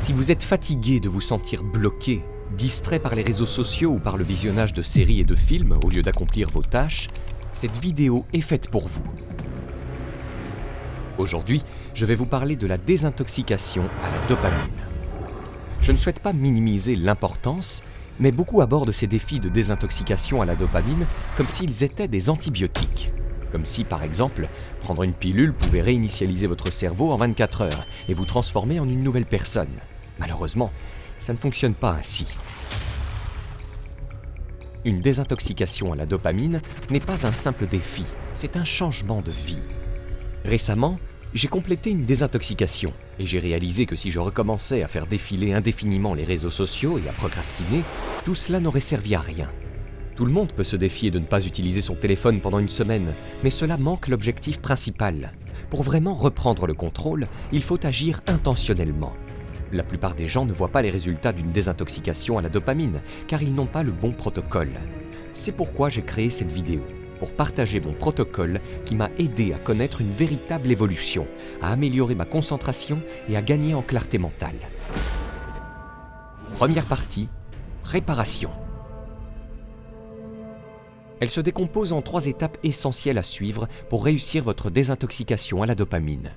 Si vous êtes fatigué de vous sentir bloqué, distrait par les réseaux sociaux ou par le visionnage de séries et de films au lieu d'accomplir vos tâches, cette vidéo est faite pour vous. Aujourd'hui, je vais vous parler de la désintoxication à la dopamine. Je ne souhaite pas minimiser l'importance, mais beaucoup abordent ces défis de désintoxication à la dopamine comme s'ils étaient des antibiotiques. Comme si, par exemple, prendre une pilule pouvait réinitialiser votre cerveau en 24 heures et vous transformer en une nouvelle personne. Malheureusement, ça ne fonctionne pas ainsi. Une désintoxication à la dopamine n'est pas un simple défi, c'est un changement de vie. Récemment, j'ai complété une désintoxication et j'ai réalisé que si je recommençais à faire défiler indéfiniment les réseaux sociaux et à procrastiner, tout cela n'aurait servi à rien. Tout le monde peut se défier de ne pas utiliser son téléphone pendant une semaine, mais cela manque l'objectif principal. Pour vraiment reprendre le contrôle, il faut agir intentionnellement. La plupart des gens ne voient pas les résultats d'une désintoxication à la dopamine, car ils n'ont pas le bon protocole. C'est pourquoi j'ai créé cette vidéo, pour partager mon protocole qui m'a aidé à connaître une véritable évolution, à améliorer ma concentration et à gagner en clarté mentale. Première partie, préparation. Elle se décompose en 3 étapes essentielles à suivre pour réussir votre désintoxication à la dopamine.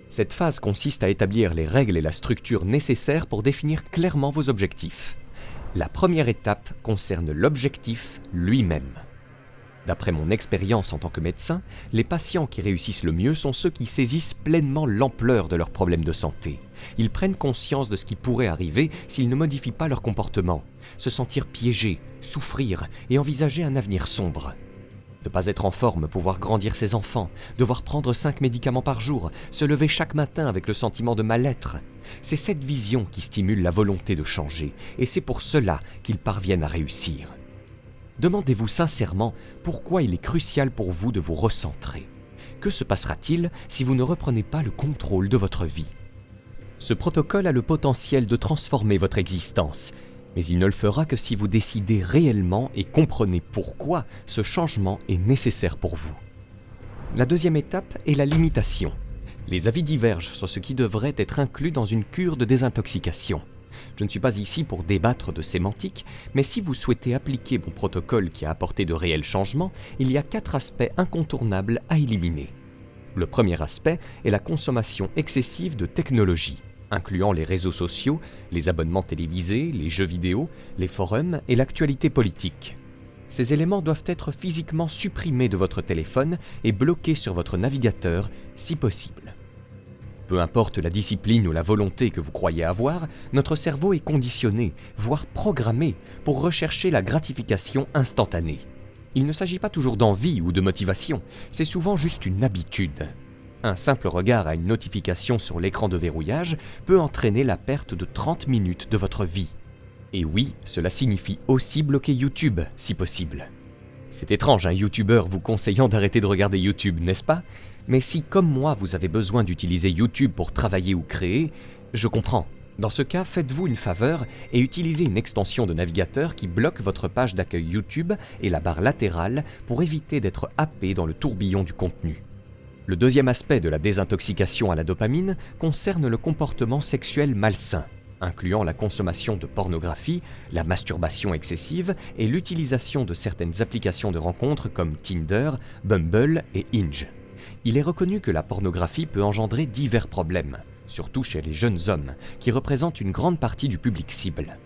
Cette phase consiste à établir les règles et la structure nécessaires pour définir clairement vos objectifs. La première étape concerne l'objectif lui-même. D'après mon expérience en tant que médecin, les patients qui réussissent le mieux sont ceux qui saisissent pleinement l'ampleur de leurs problèmes de santé. Ils prennent conscience de ce qui pourrait arriver s'ils ne modifient pas leur comportement, se sentir piégés, souffrir et envisager un avenir sombre. Ne pas être en forme, pouvoir grandir ses enfants, devoir prendre 5 médicaments par jour, se lever chaque matin avec le sentiment de mal-être. C'est cette vision qui stimule la volonté de changer, et c'est pour cela qu'ils parviennent à réussir. Demandez-vous sincèrement pourquoi il est crucial pour vous de vous recentrer. Que se passera-t-il si vous ne reprenez pas le contrôle de votre vie ? Ce protocole a le potentiel de transformer votre existence, mais il ne le fera que si vous décidez réellement et comprenez pourquoi ce changement est nécessaire pour vous. La deuxième étape est la limitation. Les avis divergent sur ce qui devrait être inclus dans une cure de désintoxication. Je ne suis pas ici pour débattre de sémantique, mais si vous souhaitez appliquer mon protocole qui a apporté de réels changements, il y a 4 aspects incontournables à éliminer. Le premier aspect est la consommation excessive de technologies, incluant les réseaux sociaux, les abonnements télévisés, les jeux vidéo, les forums et l'actualité politique. Ces éléments doivent être physiquement supprimés de votre téléphone et bloqués sur votre navigateur si possible. Peu importe la discipline ou la volonté que vous croyez avoir, notre cerveau est conditionné, voire programmé, pour rechercher la gratification instantanée. Il ne s'agit pas toujours d'envie ou de motivation, c'est souvent juste une habitude. Un simple regard à une notification sur l'écran de verrouillage peut entraîner la perte de 30 minutes de votre vie. Et oui, cela signifie aussi bloquer YouTube, si possible. C'est étrange, un YouTuber vous conseillant d'arrêter de regarder YouTube, n'est-ce pas ? Mais si, comme moi, vous avez besoin d'utiliser YouTube pour travailler ou créer, je comprends. Dans ce cas, faites-vous une faveur et utilisez une extension de navigateur qui bloque votre page d'accueil YouTube et la barre latérale pour éviter d'être happé dans le tourbillon du contenu. Le deuxième aspect de la désintoxication à la dopamine concerne le comportement sexuel malsain, incluant la consommation de pornographie, la masturbation excessive et l'utilisation de certaines applications de rencontres comme Tinder, Bumble et Hinge. Il est reconnu que la pornographie peut engendrer divers problèmes, surtout chez les jeunes hommes, qui représentent une grande partie du public cible.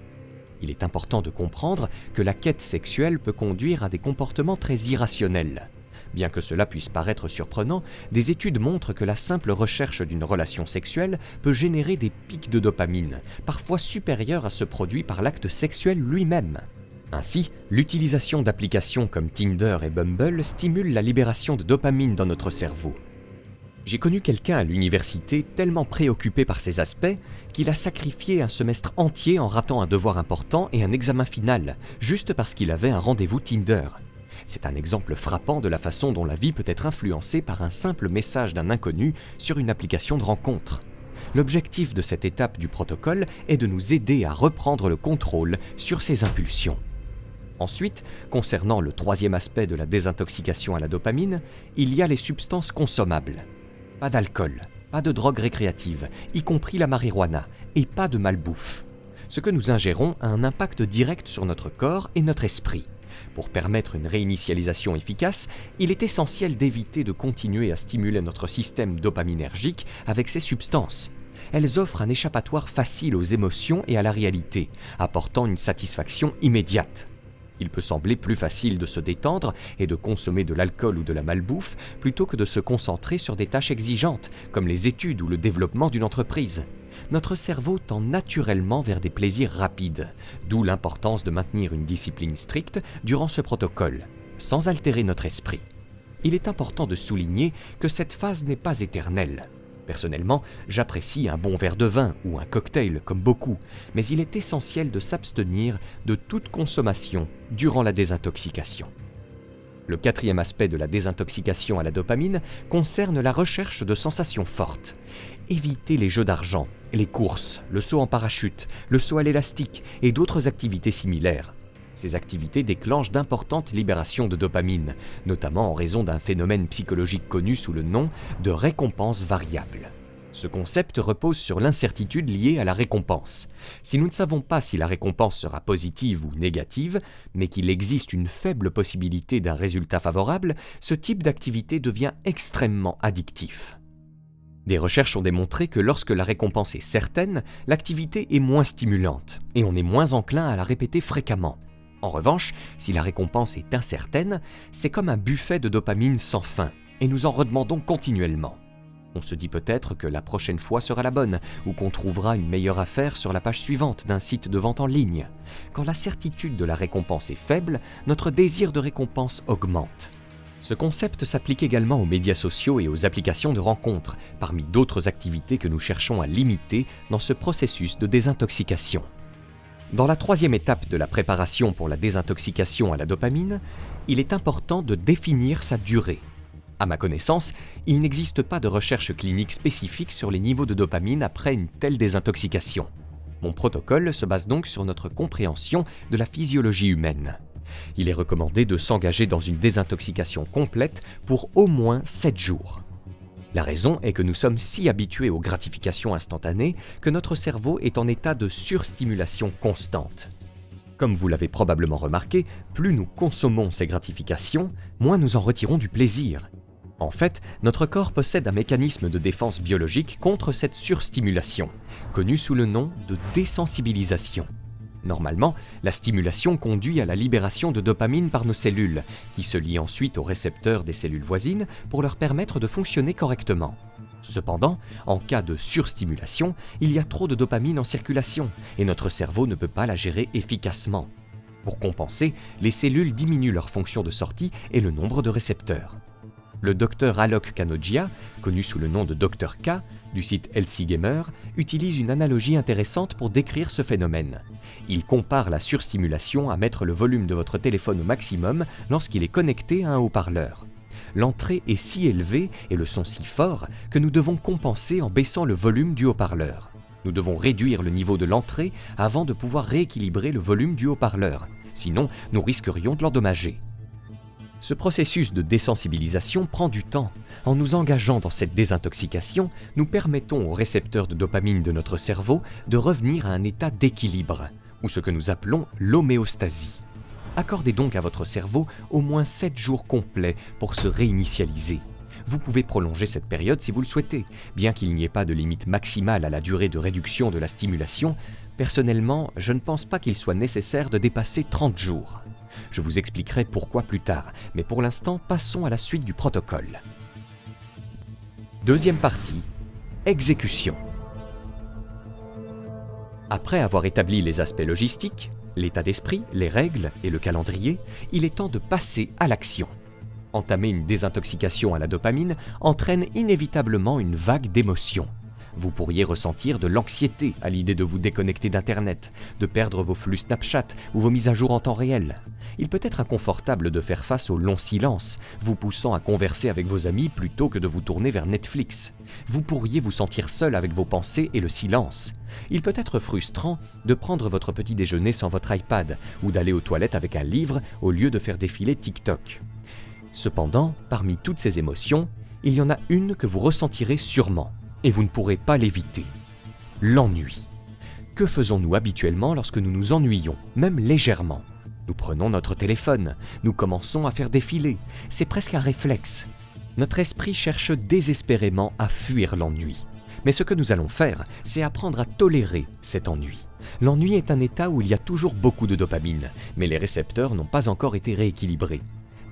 Il est important de comprendre que la quête sexuelle peut conduire à des comportements très irrationnels. Bien que cela puisse paraître surprenant, des études montrent que la simple recherche d'une relation sexuelle peut générer des pics de dopamine, parfois supérieurs à ce produit par l'acte sexuel lui-même. Ainsi, l'utilisation d'applications comme Tinder et Bumble stimule la libération de dopamine dans notre cerveau. J'ai connu quelqu'un à l'université tellement préoccupé par ces aspects qu'il a sacrifié un semestre entier en ratant un devoir important et un examen final, juste parce qu'il avait un rendez-vous Tinder. C'est un exemple frappant de la façon dont la vie peut être influencée par un simple message d'un inconnu sur une application de rencontre. L'objectif de cette étape du protocole est de nous aider à reprendre le contrôle sur ces impulsions. Ensuite, concernant le troisième aspect de la désintoxication à la dopamine, il y a les substances consommables. Pas d'alcool, pas de drogue récréative, y compris la marijuana, et pas de malbouffe. Ce que nous ingérons a un impact direct sur notre corps et notre esprit. Pour permettre une réinitialisation efficace, il est essentiel d'éviter de continuer à stimuler notre système dopaminergique avec ces substances. Elles offrent un échappatoire facile aux émotions et à la réalité, apportant une satisfaction immédiate. Il peut sembler plus facile de se détendre et de consommer de l'alcool ou de la malbouffe plutôt que de se concentrer sur des tâches exigeantes, comme les études ou le développement d'une entreprise. Notre cerveau tend naturellement vers des plaisirs rapides, d'où l'importance de maintenir une discipline stricte durant ce protocole, sans altérer notre esprit. Il est important de souligner que cette phase n'est pas éternelle. Personnellement, j'apprécie un bon verre de vin ou un cocktail comme beaucoup, mais il est essentiel de s'abstenir de toute consommation durant la désintoxication. Le quatrième aspect de la désintoxication à la dopamine concerne la recherche de sensations fortes. Évitez les jeux d'argent, les courses, le saut en parachute, le saut à l'élastique et d'autres activités similaires. Ces activités déclenchent d'importantes libérations de dopamine, notamment en raison d'un phénomène psychologique connu sous le nom de récompense variable. Ce concept repose sur l'incertitude liée à la récompense. Si nous ne savons pas si la récompense sera positive ou négative, mais qu'il existe une faible possibilité d'un résultat favorable, ce type d'activité devient extrêmement addictif. Des recherches ont démontré que lorsque la récompense est certaine, l'activité est moins stimulante et on est moins enclin à la répéter fréquemment. En revanche, si la récompense est incertaine, c'est comme un buffet de dopamine sans fin et nous en redemandons continuellement. On se dit peut-être que la prochaine fois sera la bonne ou qu'on trouvera une meilleure affaire sur la page suivante d'un site de vente en ligne. Quand la certitude de la récompense est faible, notre désir de récompense augmente. Ce concept s'applique également aux médias sociaux et aux applications de rencontres, parmi d'autres activités que nous cherchons à limiter dans ce processus de désintoxication. Dans la troisième étape de la préparation pour la désintoxication à la dopamine, il est important de définir sa durée. À ma connaissance, il n'existe pas de recherche clinique spécifique sur les niveaux de dopamine après une telle désintoxication. Mon protocole se base donc sur notre compréhension de la physiologie humaine. Il est recommandé de s'engager dans une désintoxication complète pour au moins 7 jours. La raison est que nous sommes si habitués aux gratifications instantanées que notre cerveau est en état de surstimulation constante. Comme vous l'avez probablement remarqué, plus nous consommons ces gratifications, moins nous en retirons du plaisir. En fait, notre corps possède un mécanisme de défense biologique contre cette surstimulation, connu sous le nom de désensibilisation. Normalement, la stimulation conduit à la libération de dopamine par nos cellules, qui se lient ensuite aux récepteurs des cellules voisines pour leur permettre de fonctionner correctement. Cependant, en cas de surstimulation, il y a trop de dopamine en circulation et notre cerveau ne peut pas la gérer efficacement. Pour compenser, les cellules diminuent leur fonction de sortie et le nombre de récepteurs. Le docteur Alok Kanodia, connu sous le nom de Dr K, du site Healthy Gamer, utilise une analogie intéressante pour décrire ce phénomène. Il compare la surstimulation à mettre le volume de votre téléphone au maximum lorsqu'il est connecté à un haut-parleur. L'entrée est si élevée et le son si fort que nous devons compenser en baissant le volume du haut-parleur. Nous devons réduire le niveau de l'entrée avant de pouvoir rééquilibrer le volume du haut-parleur, sinon nous risquerions de l'endommager. Ce processus de désensibilisation prend du temps. En nous engageant dans cette désintoxication, nous permettons aux récepteurs de dopamine de notre cerveau de revenir à un état d'équilibre, ou ce que nous appelons l'homéostasie. Accordez donc à votre cerveau au moins 7 jours complets pour se réinitialiser. Vous pouvez prolonger cette période si vous le souhaitez, bien qu'il n'y ait pas de limite maximale à la durée de réduction de la stimulation. Personnellement, je ne pense pas qu'il soit nécessaire de dépasser 30 jours. Je vous expliquerai pourquoi plus tard, mais pour l'instant, passons à la suite du protocole. Deuxième partie, exécution. Après avoir établi les aspects logistiques, l'état d'esprit, les règles et le calendrier, il est temps de passer à l'action. Entamer une désintoxication à la dopamine entraîne inévitablement une vague d'émotions. Vous pourriez ressentir de l'anxiété à l'idée de vous déconnecter d'Internet, de perdre vos flux Snapchat ou vos mises à jour en temps réel. Il peut être inconfortable de faire face au long silence, vous poussant à converser avec vos amis plutôt que de vous tourner vers Netflix. Vous pourriez vous sentir seul avec vos pensées et le silence. Il peut être frustrant de prendre votre petit déjeuner sans votre iPad ou d'aller aux toilettes avec un livre au lieu de faire défiler TikTok. Cependant, parmi toutes ces émotions, il y en a une que vous ressentirez sûrement, et vous ne pourrez pas l'éviter. L'ennui. Que faisons-nous habituellement lorsque nous nous ennuyons, même légèrement ? Nous prenons notre téléphone, nous commençons à faire défiler. C'est presque un réflexe. Notre esprit cherche désespérément à fuir l'ennui. Mais ce que nous allons faire, c'est apprendre à tolérer cet ennui. L'ennui est un état où il y a toujours beaucoup de dopamine, mais les récepteurs n'ont pas encore été rééquilibrés.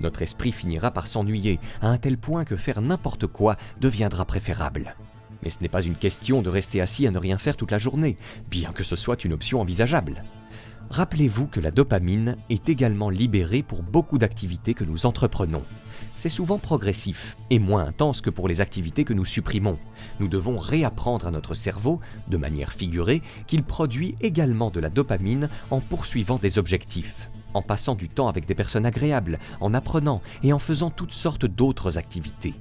Notre esprit finira par s'ennuyer à un tel point que faire n'importe quoi deviendra préférable. Mais ce n'est pas une question de rester assis à ne rien faire toute la journée, bien que ce soit une option envisageable. Rappelez-vous que la dopamine est également libérée pour beaucoup d'activités que nous entreprenons. C'est souvent progressif et moins intense que pour les activités que nous supprimons. Nous devons réapprendre à notre cerveau, de manière figurée, qu'il produit également de la dopamine en poursuivant des objectifs, en passant du temps avec des personnes agréables, en apprenant et en faisant toutes sortes d'autres activités.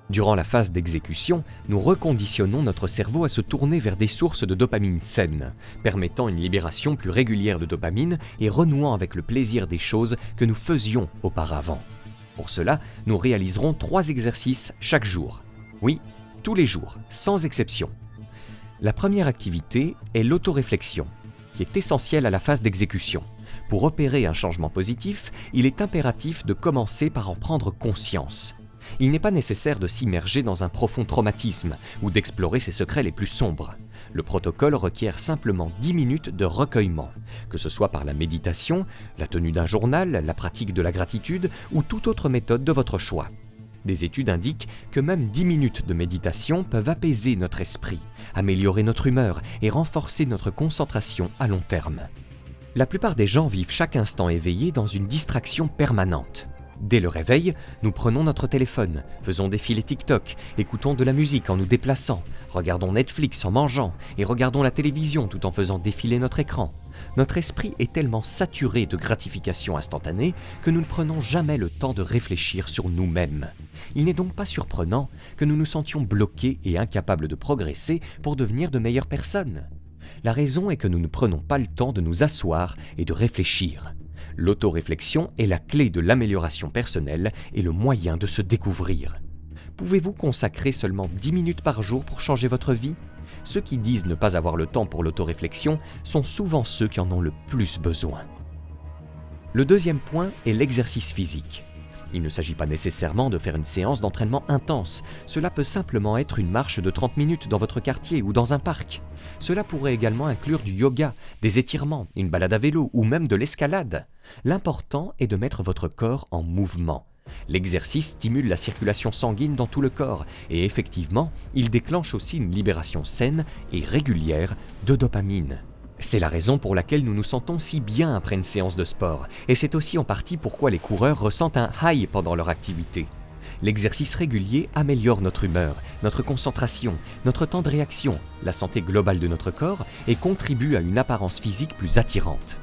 Durant la phase d'exécution, nous reconditionnons notre cerveau à se tourner vers des sources de dopamine saines, permettant une libération plus régulière de dopamine et renouant avec le plaisir des choses que nous faisions auparavant. Pour cela, nous réaliserons 3 exercices chaque jour. Oui, tous les jours, sans exception. La première activité est l'autoréflexion, qui est essentielle à la phase d'exécution. Pour opérer un changement positif, il est impératif de commencer par en prendre conscience. Il n'est pas nécessaire de s'immerger dans un profond traumatisme ou d'explorer ses secrets les plus sombres. Le protocole requiert simplement 10 minutes de recueillement, que ce soit par la méditation, la tenue d'un journal, la pratique de la gratitude ou toute autre méthode de votre choix. Des études indiquent que même 10 minutes de méditation peuvent apaiser notre esprit, améliorer notre humeur et renforcer notre concentration à long terme. La plupart des gens vivent chaque instant éveillé dans une distraction permanente. Dès le réveil, nous prenons notre téléphone, faisons défiler TikTok, écoutons de la musique en nous déplaçant, regardons Netflix en mangeant et regardons la télévision tout en faisant défiler notre écran. Notre esprit est tellement saturé de gratification instantanée que nous ne prenons jamais le temps de réfléchir sur nous-mêmes. Il n'est donc pas surprenant que nous nous sentions bloqués et incapables de progresser pour devenir de meilleures personnes. La raison est que nous ne prenons pas le temps de nous asseoir et de réfléchir. L'autoréflexion est la clé de l'amélioration personnelle et le moyen de se découvrir. Pouvez-vous consacrer seulement 10 minutes par jour pour changer votre vie ? Ceux qui disent ne pas avoir le temps pour l'autoréflexion sont souvent ceux qui en ont le plus besoin. Le deuxième point est l'exercice physique. Il ne s'agit pas nécessairement de faire une séance d'entraînement intense. Cela peut simplement être une marche de 30 minutes dans votre quartier ou dans un parc. Cela pourrait également inclure du yoga, des étirements, une balade à vélo ou même de l'escalade. L'important est de mettre votre corps en mouvement. L'exercice stimule la circulation sanguine dans tout le corps et effectivement, il déclenche aussi une libération saine et régulière de dopamine. C'est la raison pour laquelle nous nous sentons si bien après une séance de sport, et c'est aussi en partie pourquoi les coureurs ressentent un high pendant leur activité. L'exercice régulier améliore notre humeur, notre concentration, notre temps de réaction, la santé globale de notre corps et contribue à une apparence physique plus attirante.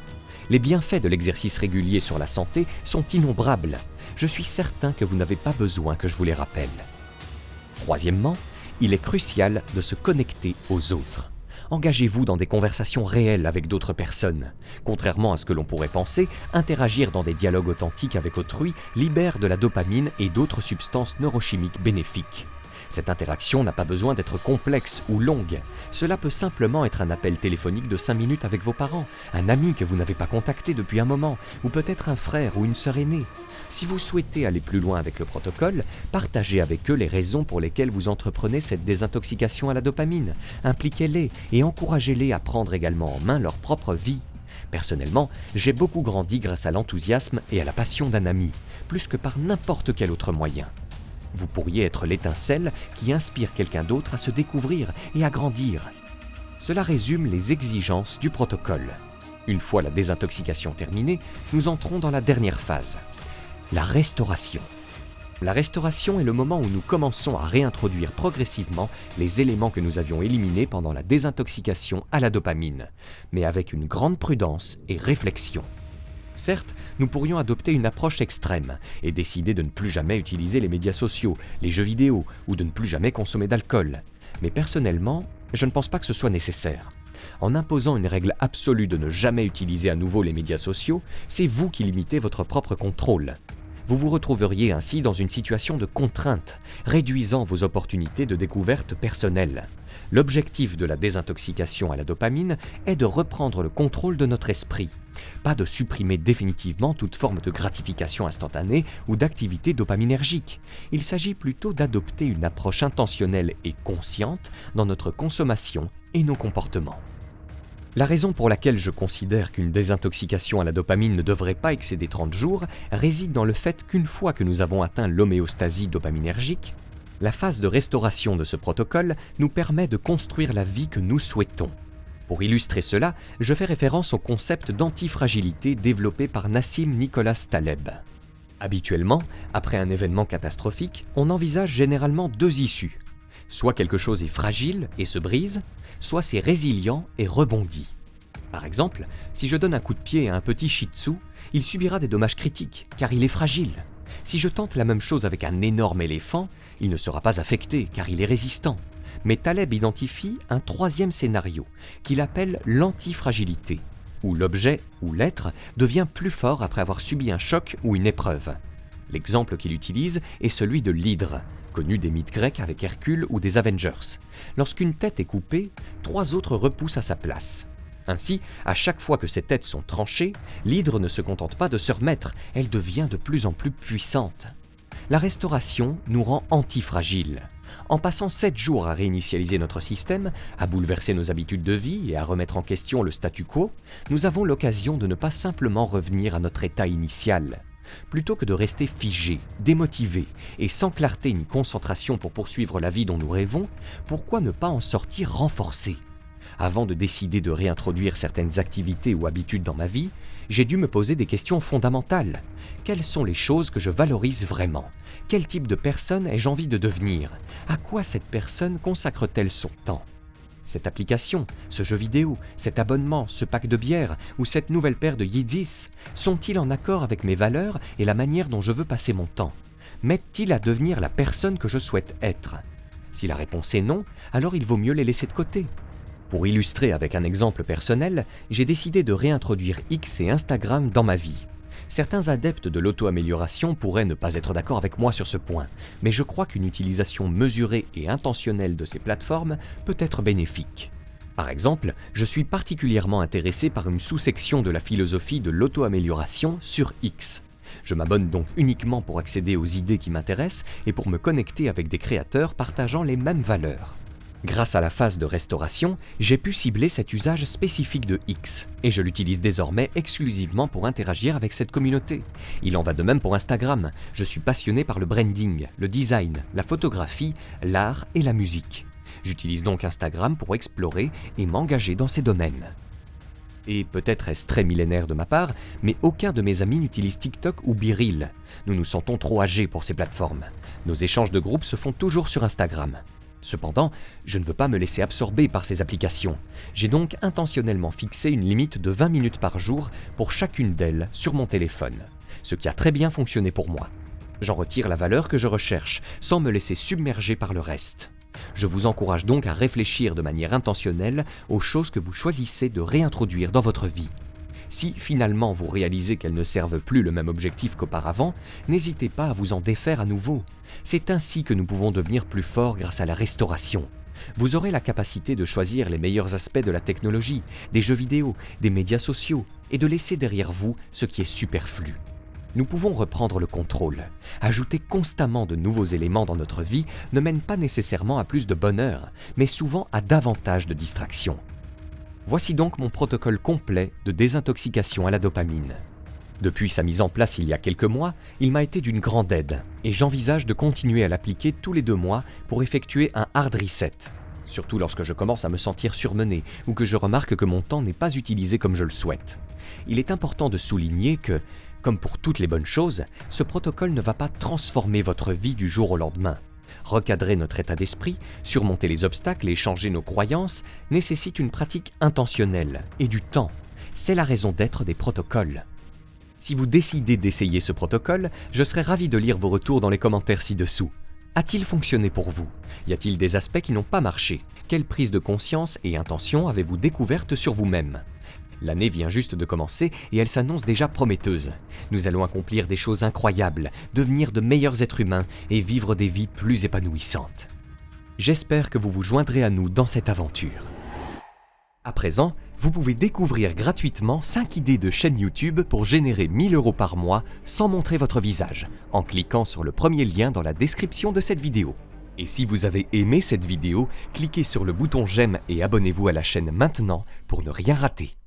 Les bienfaits de l'exercice régulier sur la santé sont innombrables. Je suis certain que vous n'avez pas besoin que je vous les rappelle. Troisièmement, il est crucial de se connecter aux autres. Engagez-vous dans des conversations réelles avec d'autres personnes. Contrairement à ce que l'on pourrait penser, interagir dans des dialogues authentiques avec autrui libère de la dopamine et d'autres substances neurochimiques bénéfiques. Cette interaction n'a pas besoin d'être complexe ou longue. Cela peut simplement être un appel téléphonique de 5 minutes avec vos parents, un ami que vous n'avez pas contacté depuis un moment, ou peut-être un frère ou une sœur aînée. Si vous souhaitez aller plus loin avec le protocole, partagez avec eux les raisons pour lesquelles vous entreprenez cette désintoxication à la dopamine. Impliquez-les et encouragez-les à prendre également en main leur propre vie. Personnellement, j'ai beaucoup grandi grâce à l'enthousiasme et à la passion d'un ami, plus que par n'importe quel autre moyen. Vous pourriez être l'étincelle qui inspire quelqu'un d'autre à se découvrir et à grandir. Cela résume les exigences du protocole. Une fois la désintoxication terminée, nous entrons dans la dernière phase, la restauration. La restauration est le moment où nous commençons à réintroduire progressivement les éléments que nous avions éliminés pendant la désintoxication à la dopamine, mais avec une grande prudence et réflexion. Certes, nous pourrions adopter une approche extrême et décider de ne plus jamais utiliser les médias sociaux, les jeux vidéo ou de ne plus jamais consommer d'alcool. Mais personnellement, je ne pense pas que ce soit nécessaire. En imposant une règle absolue de ne jamais utiliser à nouveau les médias sociaux, c'est vous qui limitez votre propre contrôle. Vous vous retrouveriez ainsi dans une situation de contrainte, réduisant vos opportunités de découverte personnelles. L'objectif de la désintoxication à la dopamine est de reprendre le contrôle de notre esprit, pas de supprimer définitivement toute forme de gratification instantanée ou d'activité dopaminergique. Il s'agit plutôt d'adopter une approche intentionnelle et consciente dans notre consommation et nos comportements. La raison pour laquelle je considère qu'une désintoxication à la dopamine ne devrait pas excéder 30 jours réside dans le fait qu'une fois que nous avons atteint l'homéostasie dopaminergique, la phase de restauration de ce protocole nous permet de construire la vie que nous souhaitons. Pour illustrer cela, je fais référence au concept d'antifragilité développé par Nassim Nicholas Taleb. Habituellement, après un événement catastrophique, on envisage généralement deux issues. Soit quelque chose est fragile et se brise, soit c'est résilient et rebondit. Par exemple, si je donne un coup de pied à un petit shih tzu, il subira des dommages critiques, car il est fragile. Si je tente la même chose avec un énorme éléphant, il ne sera pas affecté, car il est résistant. Mais Taleb identifie un troisième scénario, qu'il appelle l'antifragilité, où l'objet ou l'être devient plus fort après avoir subi un choc ou une épreuve. L'exemple qu'il utilise est celui de l'hydre, connu des mythes grecs avec Hercule ou des Avengers. Lorsqu'une tête est coupée, 3 autres repoussent à sa place. Ainsi, à chaque fois que ces têtes sont tranchées, l'hydre ne se contente pas de se remettre, elle devient de plus en plus puissante. La restauration nous rend antifragiles. En passant 7 jours à réinitialiser notre système, à bouleverser nos habitudes de vie et à remettre en question le statu quo, nous avons l'occasion de ne pas simplement revenir à notre état initial. Plutôt que de rester figés, démotivés et sans clarté ni concentration pour poursuivre la vie dont nous rêvons, pourquoi ne pas en sortir renforcés ? Avant de décider de réintroduire certaines activités ou habitudes dans ma vie, j'ai dû me poser des questions fondamentales. Quelles sont les choses que je valorise vraiment ? Quel type de personne ai-je envie de devenir ? À quoi cette personne consacre-t-elle son temps ? Cette application, ce jeu vidéo, cet abonnement, ce pack de bière ou cette nouvelle paire de Yeezys sont-ils en accord avec mes valeurs et la manière dont je veux passer mon temps ? M'aident-ils à devenir la personne que je souhaite être ? Si la réponse est non, alors il vaut mieux les laisser de côté. Pour illustrer avec un exemple personnel, j'ai décidé de réintroduire X et Instagram dans ma vie. Certains adeptes de l'auto-amélioration pourraient ne pas être d'accord avec moi sur ce point, mais je crois qu'une utilisation mesurée et intentionnelle de ces plateformes peut être bénéfique. Par exemple, je suis particulièrement intéressé par une sous-section de la philosophie de l'auto-amélioration sur X. Je m'abonne donc uniquement pour accéder aux idées qui m'intéressent et pour me connecter avec des créateurs partageant les mêmes valeurs. Grâce à la phase de restauration, j'ai pu cibler cet usage spécifique de X, et je l'utilise désormais exclusivement pour interagir avec cette communauté. Il en va de même pour Instagram, je suis passionné par le branding, le design, la photographie, l'art et la musique. J'utilise donc Instagram pour explorer et m'engager dans ces domaines. Et peut-être est-ce très millénaire de ma part, mais aucun de mes amis n'utilise TikTok ou BeReal. Nous nous sentons trop âgés pour ces plateformes. Nos échanges de groupe se font toujours sur Instagram. Cependant, je ne veux pas me laisser absorber par ces applications. J'ai donc intentionnellement fixé une limite de 20 minutes par jour pour chacune d'elles sur mon téléphone, ce qui a très bien fonctionné pour moi. J'en retire la valeur que je recherche, sans me laisser submerger par le reste. Je vous encourage donc à réfléchir de manière intentionnelle aux choses que vous choisissez de réintroduire dans votre vie. Si finalement vous réalisez qu'elles ne servent plus le même objectif qu'auparavant, n'hésitez pas à vous en défaire à nouveau. C'est ainsi que nous pouvons devenir plus forts grâce à la restauration. Vous aurez la capacité de choisir les meilleurs aspects de la technologie, des jeux vidéo, des médias sociaux, et de laisser derrière vous ce qui est superflu. Nous pouvons reprendre le contrôle. Ajouter constamment de nouveaux éléments dans notre vie ne mène pas nécessairement à plus de bonheur, mais souvent à davantage de distractions. Voici donc mon protocole complet de désintoxication à la dopamine. Depuis sa mise en place il y a quelques mois, il m'a été d'une grande aide et j'envisage de continuer à l'appliquer tous les 2 mois pour effectuer un hard reset, surtout lorsque je commence à me sentir surmené ou que je remarque que mon temps n'est pas utilisé comme je le souhaite. Il est important de souligner que, comme pour toutes les bonnes choses, ce protocole ne va pas transformer votre vie du jour au lendemain. Recadrer notre état d'esprit, surmonter les obstacles et changer nos croyances nécessite une pratique intentionnelle et du temps. C'est la raison d'être des protocoles. Si vous décidez d'essayer ce protocole, je serai ravi de lire vos retours dans les commentaires ci-dessous. A-t-il fonctionné pour vous ? Y a-t-il des aspects qui n'ont pas marché ? Quelle prise de conscience et intention avez-vous découverte sur vous-même ? L'année vient juste de commencer et elle s'annonce déjà prometteuse. Nous allons accomplir des choses incroyables, devenir de meilleurs êtres humains et vivre des vies plus épanouissantes. J'espère que vous vous joindrez à nous dans cette aventure. À présent, vous pouvez découvrir gratuitement 5 idées de chaîne YouTube pour générer 1 000 € par mois sans montrer votre visage, en cliquant sur le premier lien dans la description de cette vidéo. Et si vous avez aimé cette vidéo, cliquez sur le bouton j'aime et abonnez-vous à la chaîne maintenant pour ne rien rater.